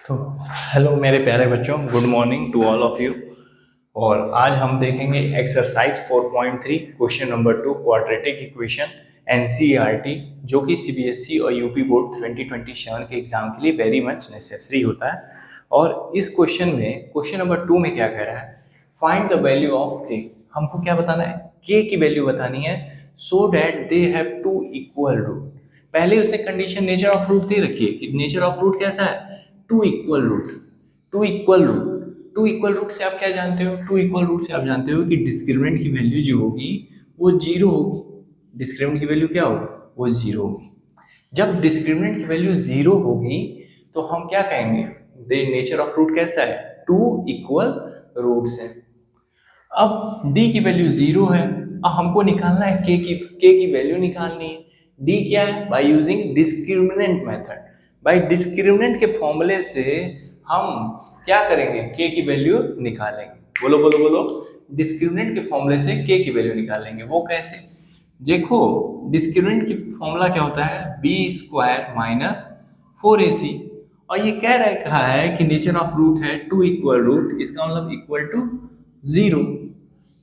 तो हेलो मेरे प्यारे बच्चों, good morning to all of you. और आज हम देखेंगे exercise 4.3 question number 2 quadratic equation NCERT, जो कि सीबीएसई और यूपी बोर्ड 2027 के एग्जाम के लिए वेरी मच नेसेसरी होता है। और इस क्वेश्चन में क्वेश्चन नंबर 2 में क्या कह रहा है, फाइंड द वैल्यू ऑफ के। हमको क्या बताना है, के की वैल्यू बतानी है, so that they have two equal root. पहले उसने कंडीशन नेचर ऑफ रूट दे रखी है कि नेचर ऑफ रूट कैसा है, two equal root. Two equal root से आप क्या जानते हो, टू इक्वल रूट से आप जानते हो कि डिस्क्रिमिनेंट की वैल्यू जो होगी वो जीरो होगी। डिस्क्रिमिनेंट की वैल्यू क्या होगी, वो जीरो होगी। जब डिस्क्रिमिनेंट की वैल्यू जीरो होगी तो हम क्या कहेंगे, द नेचर ऑफ रूट कैसा है, टू इक्वल रूट्स है। अब डी की वैल्यू जीरो है, अब हमको निकालना है के की वैल्यू निकालनी है। डी क्या है, by using discriminant method. By discriminant के फॉर्मूले से हम क्या करेंगे, के की वैल्यू निकालेंगे। बोलो बोलो बोलो, डिस्क्रिमिनेंट के फॉर्मूले से के की वैल्यू निकालेंगे। वो कैसे, देखो डिस्क्रिमिनेंट की फॉर्मूला क्या होता है, बी स्क्वायर माइनस 4ac। और ये कहा है कि नेचर ऑफ रूट है टू इक्वल रूट, इसका मतलब इक्वल टू जीरो।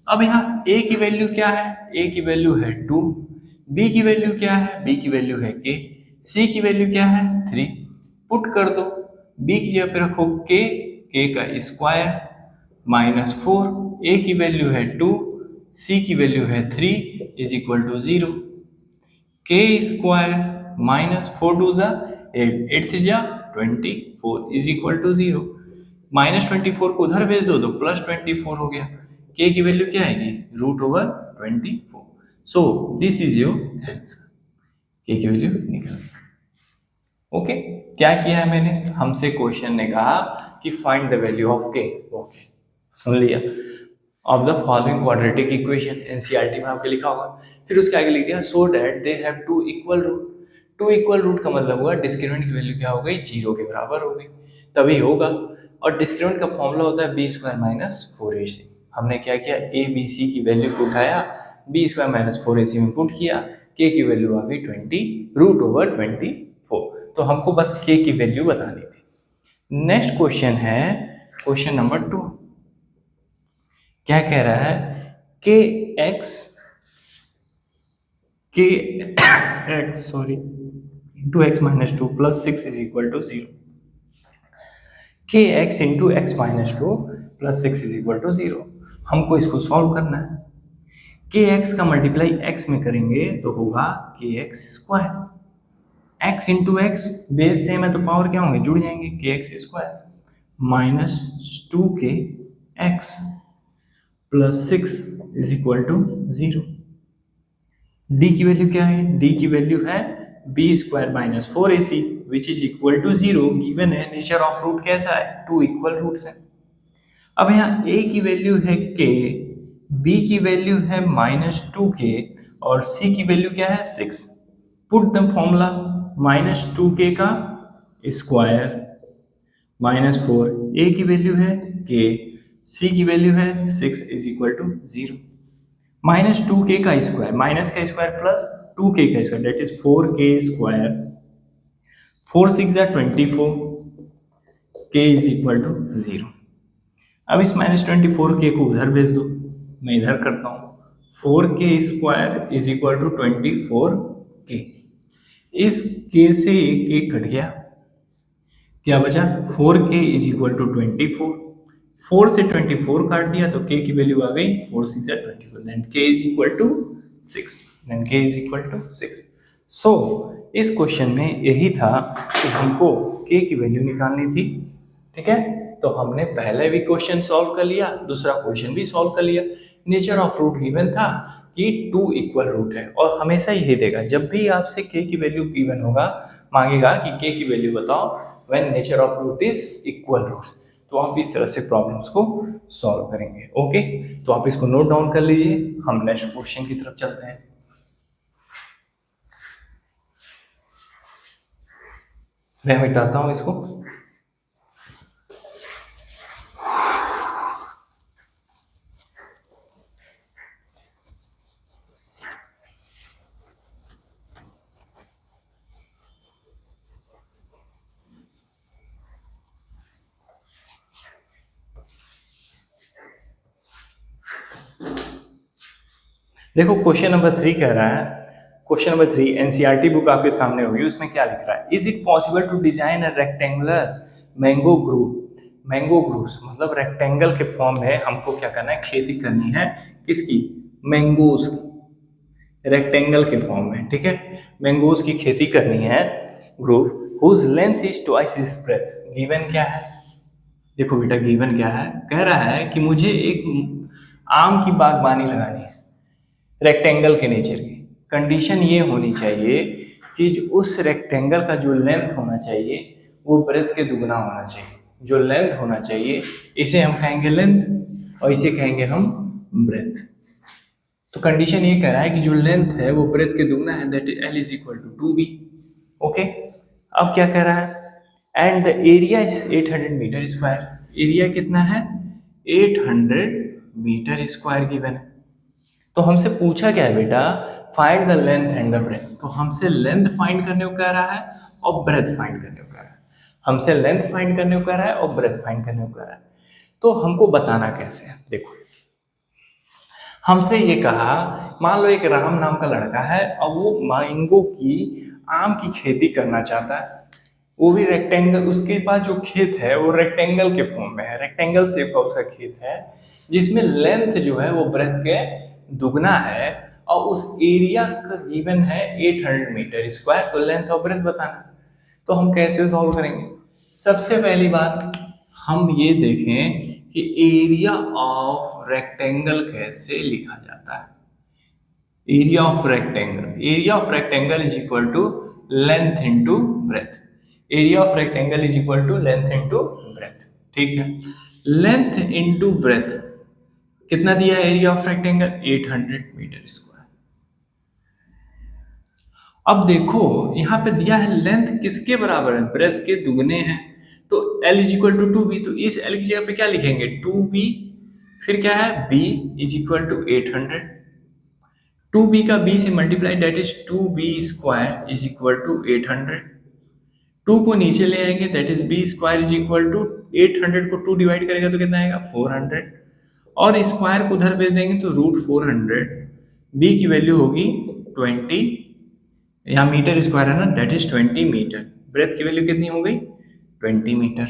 अब यहाँ ए की वैल्यू क्या है, ए की वैल्यू है टू, बी की वैल्यू क्या है, बी की वैल्यू है के, सी की वैल्यू क्या है थ्री। पुट कर दो, बी की जगह पे रखो के का स्क्वायर माइनस फोर, ए की वैल्यू है टू, सी की वैल्यू है three, is equal to zero. K square minus four two जा एट, एट जा 24 इज इक्वल टू जीरो। -24 को उधर भेज दो तो +24 हो गया। के की वैल्यू क्या आएगी, √24। So this is your answer, के की वैल्यू निकल। ओके, क्या किया है मैंने, हमसे क्वेश्चन ने कहा कि find the value of k. Okay, सुन लिया। Of the following quadratic equation, NCERT में आपके लिखा होगा। फिर उसके आगे लिख दिया so that they have two equal root. Two equal root का मतलब हुआ डिस्क्रिमिनेंट की वैल्यू क्या हो गई, जीरो के बराबर हो गई, तभी होगा। और डिस्क्रिमिनेंट का फॉर्मूला होता है b square minus four a सी। हमने क्या किया, ए बी सी की वैल्यू को उठाया, B square minus four a सी में पुट किया, के की वैल्यू आ गई 20 √24। तो हमको बस के की वैल्यू बतानी थी। नेक्स्ट क्वेश्चन है क्वेश्चन नंबर 2। क्या कह रहा है, k x sorry into x minus two plus six is equal to zero. K x into x minus two plus six is equal to zero. हमको इसको सॉल्व करना है। के एक्स का मल्टीप्लाई एक्स में करेंगे तो होगा k x square. X into x base same है तो पावर क्या होंगे, जुड़ जाएंगे, k x square minus two k x plus six is equal to zero. D की वैल्यू क्या है, डी की वैल्यू है b square minus four a c which is equal to zero. Given है, नेचर ऑफ रूट कैसा है, two equal roots है। अब यहाँ ए की वैल्यू है के, बी की वैल्यू है माइनस टू के और सी की वैल्यू क्या है six. Put the formula, minus two k का स्क्वायर माइनस फोर, ए की वैल्यू है के, सी की वैल्यू है six is equal to zero. Minus two k का स्क्वायर, माइनस का स्क्वायर प्लस टू के का square that is four k square, four six या 24, के इज इक्वल टू जीरो। अब इस -24 के को उधर भेज दो, मैं इधर करता हूँ, four k square is equal to 24 के। इस के से एक के कट गया, क्या बचा, फोर के इज इक्वल टू 24। फोर से 24 काट दिया तो के की वैल्यू आ गई फोर सिक्स या 24, then k is equal to six, then k is equal to six. So इस क्वेश्चन में यही था कि हमको के की वैल्यू निकालनी थी। ठीक है, तो हमने पहले भी क्वेश्चन सॉल्व कर लिया, दूसरा क्वेश्चन भी सॉल्व कर लिया। नेचर ऑफ रूट गिवन था कि टू इक्वल रूट है, और हमेशा यही देगा जब भी आपसे के की वैल्यू गिवन होगा, मांगेगा कि के की वैल्यू बताओ when nature of root is equal roots. तो आप इस तरह से प्रॉब्लम्स को सॉल्व करेंगे। ओके, तो आप इसको नोट डाउन कर लीजिए, हम नेक्स्ट क्वेश्चन की तरफ चलते हैं। मैं मिटाता हूं इसको। देखो क्वेश्चन नंबर 3 कह रहा है, क्वेश्चन नंबर 3 एनसीईआरटी बुक आपके सामने होगी, उसमें क्या लिख रहा है, is it possible to design a rectangular mango grove. Mango groves मतलब रेक्टेंगल के फॉर्म में हमको क्या करना है, खेती करनी है, किसकी, मैंगोज की, रेक्टेंगल के फॉर्म में, ठीक है, मैंगोज की खेती करनी है, grove whose length is twice is breadth. Given क्या है, देखो बेटा गिवन क्या है, कह रहा है कि मुझे एक आम की बागवानी लगानी है रेक्टेंगल के नेचर की। कंडीशन ये होनी चाहिए कि उस रेक्टेंगल का जो लेंथ होना चाहिए वो ब्रेथ के दुगना होना चाहिए। जो लेंथ होना चाहिए इसे हम कहेंगे लेंथ और इसे कहेंगे हम ब्रेथ। तो कंडीशन ये कह रहा है कि जो लेंथ है वो ब्रेथ के दुगना है, that is L is equal to 2b। Okay, अब क्या कह रहा है, and the area is 800 metre square. Area कितना है, 800 मीटर स्क्वायर गिवन है। तो हमसे पूछा क्या है बेटा, find the length and the breadth. तो हमसे लेंथ फाइंड करने को कह रहा है और ब्रेथ फाइंड करने को कह रहा है। हमसे लेंथ फाइंड करने को कह रहा है और ब्रेथ फाइंड करने को कह रहा है। तो हमको बताना कैसे है, देखो हमसे ये कहा, मान लो एक राम नाम का लड़का है और वो मैंगो की, आम की खेती करना चाहता है, वो भी रेक्टेंगल, उसके पास जो खेत है वो रेक्टेंगल के फॉर्म में है, रेक्टेंगल शेप का उसका खेत है, जिसमें लेंथ जो है वो ब्रेथ के दुगना है और उस एरिया का गिवन है 800 मीटर स्क्वायर। तो लेंथ और ब्रेथ बताना, तो हम कैसे सॉल्व करेंगे। सबसे पहली बात हम ये देखें कि एरिया ऑफ रेक्टेंगल कैसे लिखा जाता है। Area of rectangle, area of rectangle is equal to length into breadth. Area of rectangle is equal to length into breadth, ठीक है। लेंथ इंटू ब्रेथ कितना दिया है area of rectangle, 800 metre square. अब देखो यहाँ पे दिया है लेंथ किसके बराबर है, ब्रेथ के दुगने हैं, तो L is equal to 2b। तो इस L की जगह पे क्या लिखेंगे, 2b, फिर क्या है b is equal to 800, 2b का b से multiply, that is 2b square is equal to 800। 2 को नीचे ले आएंगे, that is b square is equal to 800 को 2 डिवाइड करेगा तो कितना आएगा 400, और स्क्वायर को उधर भेज देंगे तो रूट 400। b की वैल्यू होगी 20, यहाँ मीटर स्क्वायर है ना, दैट इज 20 मीटर। ब्रेथ की वैल्यू कितनी हो गई, 20 मीटर।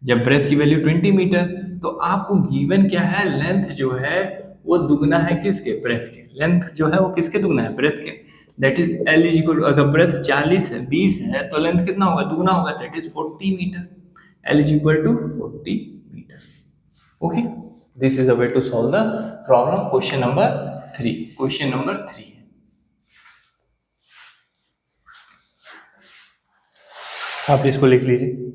जब ब्रेथ की वैल्यू 20 मीटर, तो आपको गिवन क्या है, लेंथ जो है वो दुगना है किसके, ब्रेथ के। लेंथ जो है वो किसके दुगना है, ब्रेथ के। That is L is equal, अगर ब्रेथ 40 है, 20 है, तो लेंथ कितना होगा, दुगना होगा, that is 40 metre. L is equal to 40 metre. Okay, this is a way to solve the problem question number 3। Question number 3 आप इसको लिख लीजिए।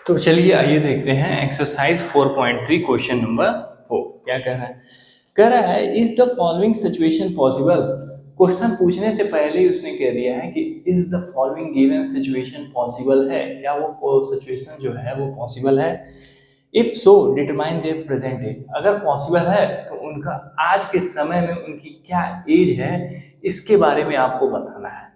तो चलिए आइए देखते हैं एक्सरसाइज 4.3 क्वेश्चन नंबर 4 क्या कह रहा है। कह रहा है is the following situation possible. Question पूछने से पहले ही उसने कह दिया है कि is the following given situation possible है, क्या वो सिचुएशन जो है वो पॉसिबल है। If so determine their present age, अगर पॉसिबल है तो उनका आज के समय में उनकी क्या एज है, इसके बारे में आपको बताना है।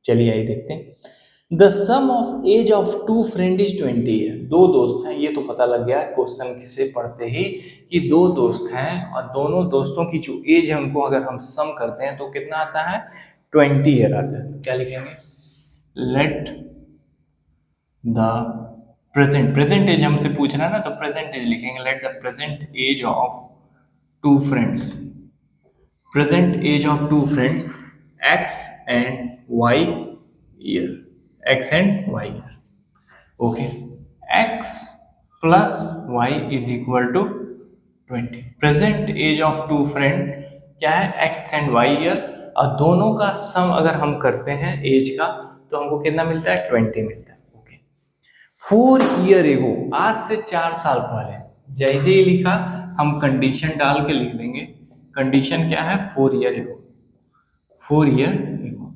चलिए आइए देखते हैं। The sum of age of two friend is 20 year. दो दोस्त हैं, ये तो पता लग गया क्वेश्चन से पढ़ते ही कि दो दोस्त हैं और दोनों दोस्तों की जो एज है उनको अगर हम सम करते हैं तो कितना आता है, 20 ईयर आता है। तो क्या लिखेंगे, लेट द प्रेजेंट एज हमसे पूछ रहा है ना, तो प्रेजेंट एज लिखेंगे, let the present age of two friends, present age of two friends x and y year, x and y year. Okay, x plus y is equal to 20। Present age of two friend क्या है, x and y year, और दोनों का सम अगर हम करते हैं as का तो हमको कितना मिलता है, 20 मिलता है। ओके, 4 ईयर एगो, आज से 4 साल पहले, जैसे ही लिखा हम कंडीशन डाल के लिख देंगे। कंडीशन क्या है, 4 ईयर एगो, 4 ईयर एगो।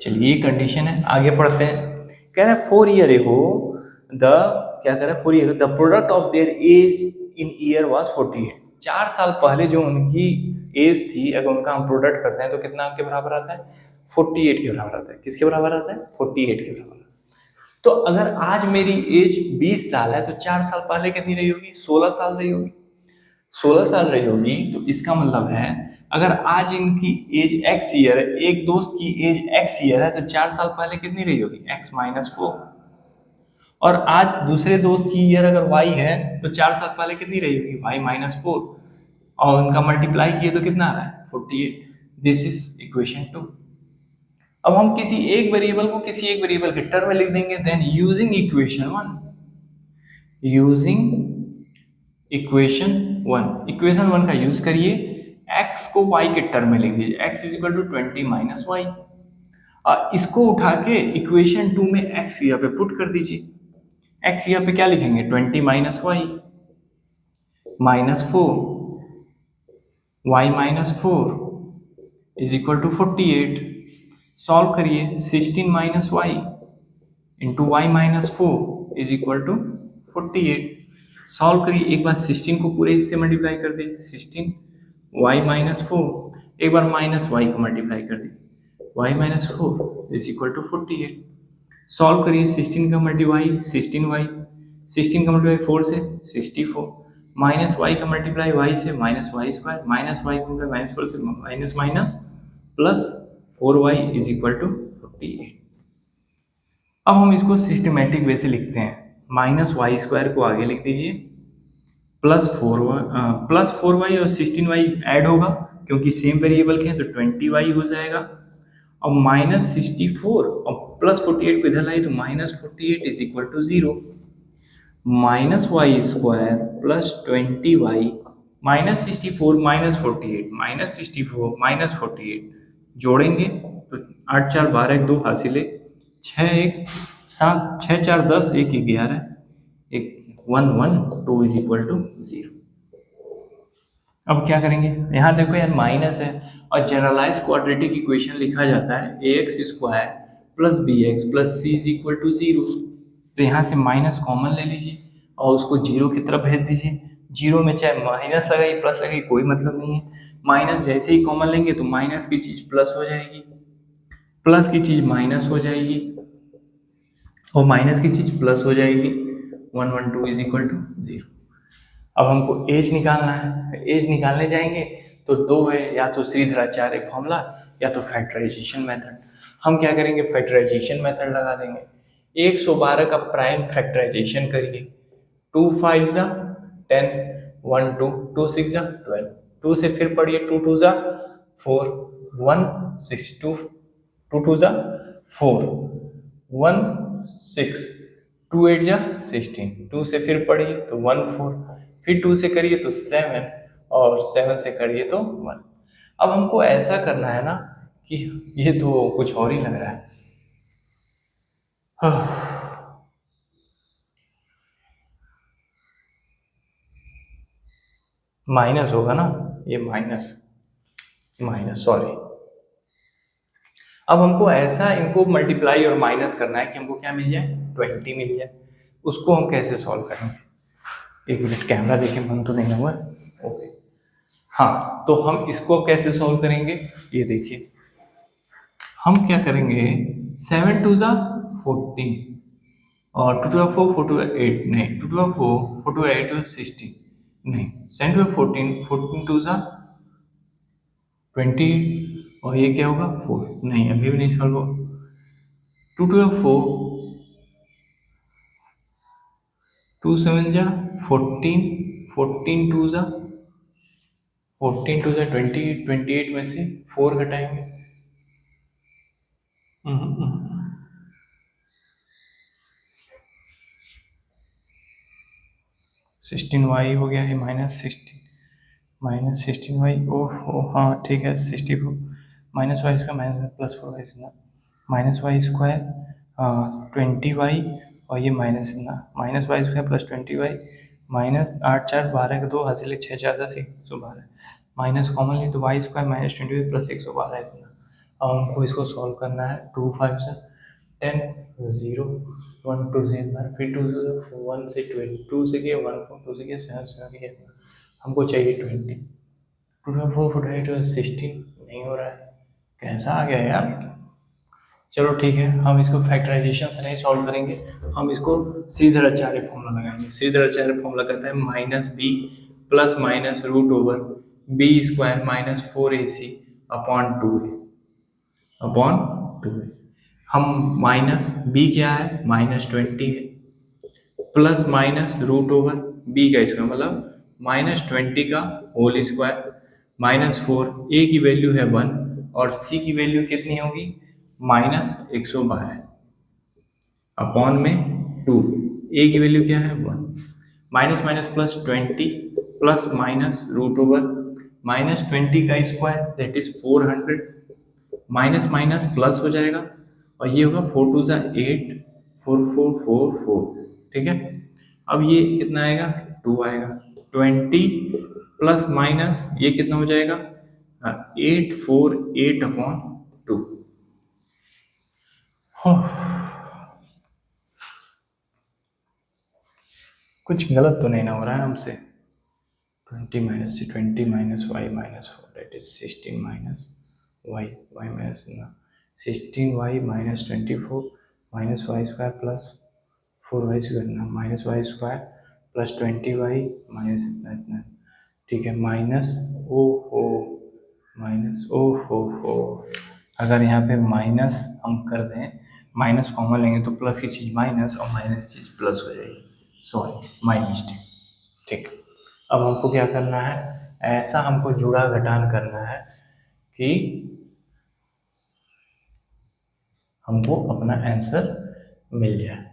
चलिए ये कंडीशन है, आगे पढ़ते हैं। कह रहा है 4 ईयर एगो द, क्या कह रहा है, 4 year the product of their age in year was 48। 4 साल पहले जो उनकी एज थी, अगर उनका हम प्रोडक्ट करते हैं तो कितना के बराबर आता है? 48 के बराबर आता है। किसके बराबर आता है? 48 के बराबर। तो अगर आज मेरी एज 20 साल है तो 4 साल पहले कितनी रही होगी? 16 साल रही होगी। 16 साल रही होगी, तो इसका मतलब है अगर आज इनकी एज एक्स ईयर है, एक दोस्त की एज एक्स ईयर है, तो 4 साल पहले कितनी रही होगी? X minus 4। और आज दूसरे दोस्त की ईयर अगर वाई है तो 4 साल पहले कितनी रही होगी? Y minus 4। और उनका मल्टीप्लाई किए तो कितना आ रहा है? 48। This is equation 2। अब हम किसी एक वेरिएबल को किसी एक वेरिएबल के टर्म में लिख देंगे। Then using equation 1, using equation 1 का यूज करिए, x को y के टर्म में लिख दीजिए। x is equal to 20 minus y. इसको उठा के इक्वेशन 2 में x यहाँ पे पुट कर दीजिए। x यहाँ पे क्या लिखेंगे? 20 minus y minus 4, y minus 4 is equal to 48। Solve करिए, 16 minus y into y minus 4 is equal to 48। Solve करिए, एक बार 16 को पूरे इससे मल्टीप्लाई कर दीजिए, 16 वाई माइनस 4, एक बार माइनस वाई को मल्टीप्लाई कर दीजिए, y minus 4 is equal to 48। Solve करिए, 16 का मल्टीप्लाई 16 वाई, 16 का मल्टीप्लाई 4 से 64, माइनस वाई का मल्टीप्लाई वाई से minus y square, minus y का माइनस 4 से minus minus plus 4y is equal to 48। अब हम इसको सिस्टमेटिक वे से लिखते हैं। माइनस वाई स्क्वायर को आगे लिख दीजिए, प्लस 4y और 16y ऐड होगा क्योंकि सेम वेरिएबल के हैं, तो 20y हो जाएगा। और माइनस 64 और प्लस 48 को इधर लाइए तो minus 48 is equal to 0। Minus y square plus 20y minus 64 minus 48 minus 64 minus 48 जोड़ेंगे तो 8 4 12 2 हासिल 6 1 7 6 4 10 1 11 एक 1 1 2 इज इक्वल टू 0। अब क्या करेंगे? यहाँ देखो यार माइनस है और जनरलाइज क्वाड्रेटिक इक्वेशन लिखा जाता है a x square plus b x plus c is equal to 0। तो यहाँ से माइनस कॉमन ले लीजिए और उसको 0 की तरफ भेज दीजिए। 0 में चाहे माइनस लगाइए प्लस लगाइए कोई मतलब नहीं है। माइनस जैसे ही कॉमन लेंगे तो माइनस की चीज प्लस हो जाएगी, प्लस की चीज माइनस हो जाएगी और माइनस की चीज प्लस हो जाएगी। 1 1 2 इज इक्वल टू 0। अब हमको एज निकालना है। एज निकालने जाएंगे तो दो है, या तो श्रीधराचार्य फॉर्मूला या तो फैक्टराइजेशन मेथड। हम क्या करेंगे? फैक्टराइजेशन मेथड लगा देंगे। 112 का प्राइम फैक्टराइजेशन करिए। 2 5 जा 10, 1 2 2 6 जा 12, 2 से फिर पढ़िए 2 2 जा 4, 1 6 2 2 2 जा 4, 1 6 2 8 जा 16, 2 से फिर पढ़िए तो 1 4, फिर 2 से करिए तो 7 और 7 से करिए तो 1। अब हमको ऐसा करना है ना कि ये तो कुछ और ही लग रहा है। माइनस होगा ना, ये माइनस माइनस सॉरी। अब हमको ऐसा इनको मल्टीप्लाई और माइनस करना है कि हमको क्या मिल जाए? 20 मिल जाए। उसको हम कैसे सॉल्व करेंगे? एक मिनट, कैमरा देखें, बंद तो नहीं हुआ? ओके हाँ, तो हम इसको कैसे सॉल्व करेंगे ये देखिए। हम क्या करेंगे? 7 2 जा 14 और 2 2 4 4 2 8 नहीं, 2 2 4 4 2 8 16 नहीं, 7 2 14 14 2 जा 20 और ये क्या होगा? 4 नहीं, अभी भी नहीं सॉल्व होगा। 2 2 4 2 7 जा 14 14 2 जा 14 2 जा 28 28 में से 4 घटाएंगे। 16y हो गया है माइनस 16y। ओह हाँ ठीक है, 64 minus y square minus plus 4y इतना माइनस वाई स्क्वायर 20y और ये माइनस इतना minus y square plus 20y minus 8 4 12 का 2 हासिल 6 4 10 112 माइनस कॉमन ले तो वाई स्क्वायर माइनस 20 प्लस 112 इतना। अब हमको इसको सॉल्व करना है। 2 5 से 10 0 1 2 से फिर 2 से 1 से 2 से किया 1 4 2 से किया 7 7 किया। हमको चाहिए 20। 2 में 4 फुट है तो 16 नहीं हो रहा है, कैसा आ गया यार। चलो ठीक है, हम इसको फैक्टराइजेशन से नहीं सॉल्व करेंगे, हम इसको श्रीधराचार्य फॉर्मूला लगाएंगे। श्रीधराचार्य फॉर्मूला कहता है minus b plus minus root over b square minus 4ac upon 2a upon 2a। हम माइनस बी क्या है, -20 है, plus minus root over b का स्क्वायर मतलब -20 का होल स्क्वायर -4, ए की वैल्यू है 1 और सी की वैल्यू कितनी होगी -112 अपॉन में 2, ए की वैल्यू क्या है 1, minus minus plus 20 plus minus root over -20 का square that is 400, minus minus plus हो जाएगा और ये होगा 4 2 8 4 4 4 4, ठीक है। अब ये कितना आएगा 2 आएगा, 20 प्लस माइनस ये कितना हो जाएगा 848 अपॉन 2। कुछ गलत तो नहीं ना हो रहा है हमसे। 20 minus 20 minus y minus 4 that is 16 minus y y minus 16 y minus 24 minus y square plus 4 y square minus y square plus 20 y minus इतना इतना, ठीक है, माइनस ओ हो माइनस ओ हो। अगर यहाँ पे माइनस हम कर दें, माइनस कॉमन लेंगे तो प्लस की चीज़ माइनस और माइनस की चीज़ प्लस हो जाएगी, सॉरी माई मिस्टेक, ठीक। अब हमको क्या करना है, ऐसा हमको जुड़ा घटान करना है कि हमको अपना आंसर मिल जाए।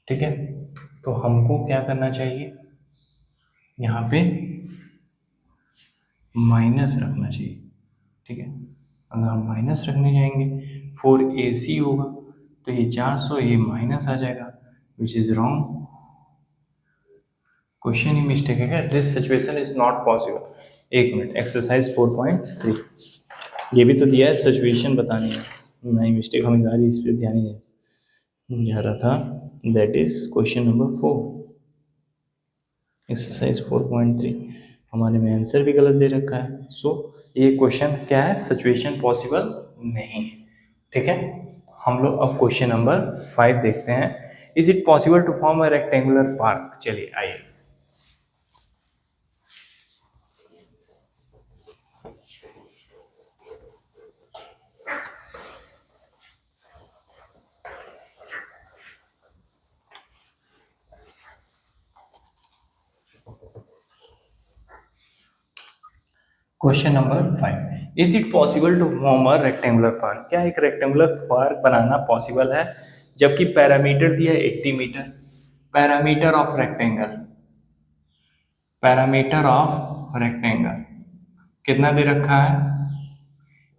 ठीक है, तो हमको क्या करना चाहिए, यहाँ पे माइनस रखना चाहिए, ठीक है। अगर हम माइनस रखने जाएंगे 4ac होगा तो ये 400 ये माइनस आ जाएगा, which is wrong, question he mistake है क्या, this situation is not possible. एक मिनट, एक्सरसाइज 4.3 ये भी तो दिया है, सिचुएशन बतानी है, नहीं मिस्टेक हमें आ रही, इस पर ध्यान ही नहीं जा रहा था। That is question number 4, exercise 4.3, हमारे में आंसर भी गलत दे रखा है। सो ये क्वेश्चन क्या है, सिचुएशन पॉसिबल नहीं है, ठीक है। हम लोग अब क्वेश्चन नंबर 5 देखते हैं, is it possible to form a rectangular park. चलिए आइए, question number 5, is it possible to form a rectangular park. क्या एक रेक्टेंगुलर पार्क बनाना पॉसिबल है, जबकि पैरामीटर दिया है 80 metre, parameter of rectangle, parameter of rectangle कितना दे रखा है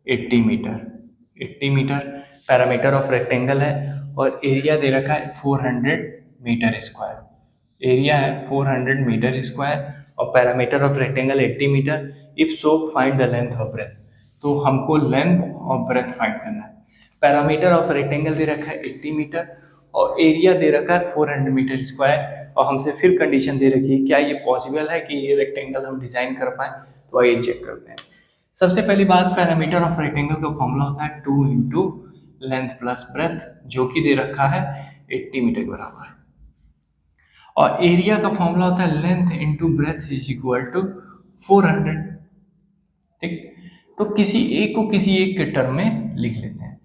80 metre, 80 metre parameter of rectangle है, और एरिया दे रखा है 400 मीटर स्क्वायर, एरिया है 400 मीटर स्क्वायर और parameter of rectangle 80 metre. If so find the length of breadth, तो हमको लेंथ ऑफ ब्रेथ फाइंड करना है। पैरामीटर ऑफ रेक्टेंगल दे रखा है 80 मीटर और एरिया दे रखा है 400 मीटर स्क्वायर, और हमसे फिर कंडीशन दे रखी है, क्या ये पॉसिबल है कि ये रेक्टेंगल हम डिजाइन कर पाए। तो आइए चेक करते हैं। सबसे पहली बात, पैरामीटर ऑफ रेक्टेंगल का फॉर्मूला होता है 2 इंटू लेंथ प्लस ब्रेथ, जो कि दे रखा है 80 मीटर के बराबर, और एरिया का फॉर्मूला होता है length into breadth is equal to 400, ठीक। तो किसी एक को किसी एक के टर्म में लिख लेते हैं।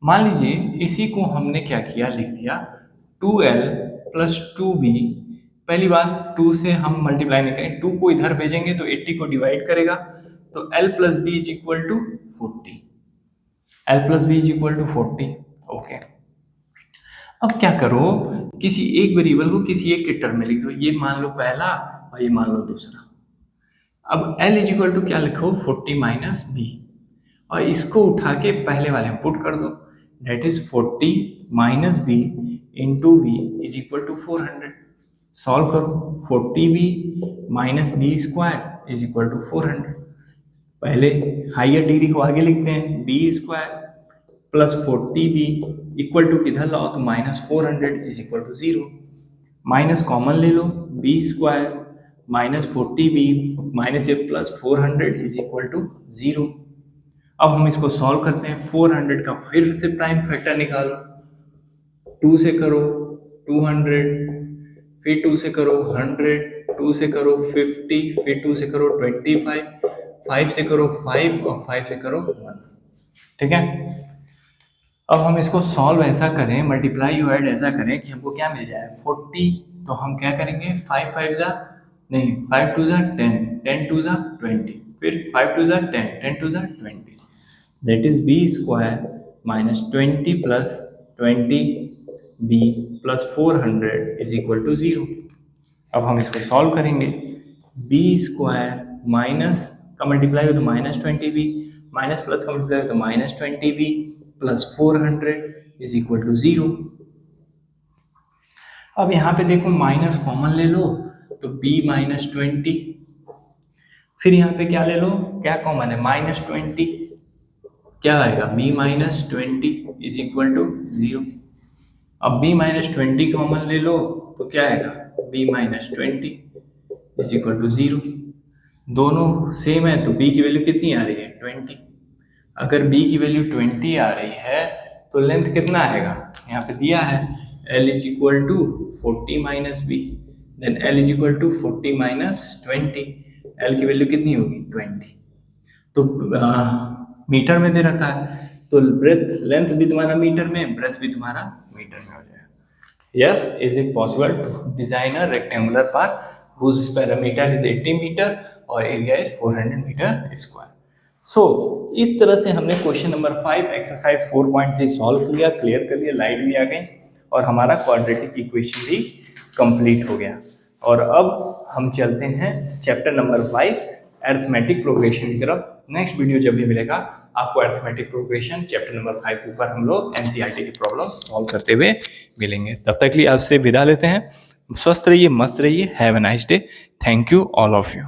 मान लीजिए इसी को हमने क्या किया, लिख दिया 2l प्लस 2b। पहली बात 2 से हम मल्टीप्लाई नहीं करें, 2 को इधर भेजेंगे तो 80 को डिवाइड करेगा, तो l plus b is equal to 40, l plus b is equal to 40, okay. अब क्या करो, किसी एक वेरिएबल को किसी एक के टर्म में लिख दो, ये मान लो पहला और ये मान लो दूसरा। अब l इज इक्वल टू क्या लिखो 40 माइनस बी, और इसको उठा के पहले वाले में पुट कर दो, that is 40 minus b into b is equal to 400। Solve करो, 40b minus b square is equal to 400। पहले हाइयर डिग्री को आगे लिखते हैं, b square plus 40b equal to किधर लाओ तो minus 400 is equal to 0। Minus common ले लो, b square minus 40b minus a plus 400 is equal to 0। अब हम इसको सॉल्व करते हैं। 400 का फिर से प्राइम फैक्टर निकालो, 2 से करो 200, फिर 2 से करो 100, 2 से करो 50, फिर 2 से करो 25, 5 से करो 5 और 5 से करो 1। ठीक है, अब हम इसको सॉल्व ऐसा करें, मल्टीप्लाई यू ऐड ऐसा करें कि हमको क्या मिल जाए 40। तो हम क्या करेंगे 5 5 जा नहीं 5 2 जा 10, 10 2 जा 20, फिर 5 2 जा 10, 10 2 जा 20, that is b square minus 20 plus 20b plus 400 is equal to 0। अब हम इसको सॉल्व करेंगे। बी स्क्वायर माइनस का मल्टीप्लाई हो तो माइनस 20b, माइनस प्लस का मल्टीप्लाई हो तो minus 20b plus 400 is equal to 0। अब यहाँ पे देखो माइनस कॉमन ले लो तो b माइनस 20, फिर यहाँ पे क्या ले लो, क्या कॉमन है माइनस 20, क्या आएगा b minus 20 is equal to 0। अब b माइनस 20 कॉमन ले लो तो क्या आएगा b minus 20 is equal to 0। दोनों सेम है तो b की वैल्यू कितनी आ रही है 20। अगर b की वैल्यू 20 आ रही है तो लेंथ कितना आएगा, यहाँ पे दिया है l is equal to 40 minus b, then l is equal to 40 minus 20, l की वैल्यू कितनी होगी 20। तो मीटर में दे रखा है तो ब्रेथ लेंथ भी तुम्हारा मीटर में, ब्रेथ भी तुम्हारा मीटर में हो जाएगा। Yes, is it possible to design a rectangular path whose perimeter is 80 metre और area is 400 metre square. So इस तरह से हमने क्वेश्चन नंबर 5 एक्सरसाइज 4.3 सॉल्व किया, क्लियर कर लिया, लाइट भी आ गई और हमारा क्वाड्रेटिक इक्वेशन भी कंप्लीट हो गया। और अब हम चलते हैं चैप्टर नंबर 5 अरिथमेटिक प्रोग्रेशन की तरफ। नेक्स्ट वीडियो जब भी मिलेगा आपको अरिथमेटिक प्रोग्रेशन चैप्टर नंबर 5 के ऊपर हम लोग एनसीईआरटी की प्रॉब्लम सॉल्व करते हुए मिलेंगे। तब तक के लिए आपसे विदा लेते हैं। स्वस्थ रहिए, मस्त रहिए, have a nice day. Thank you all of you.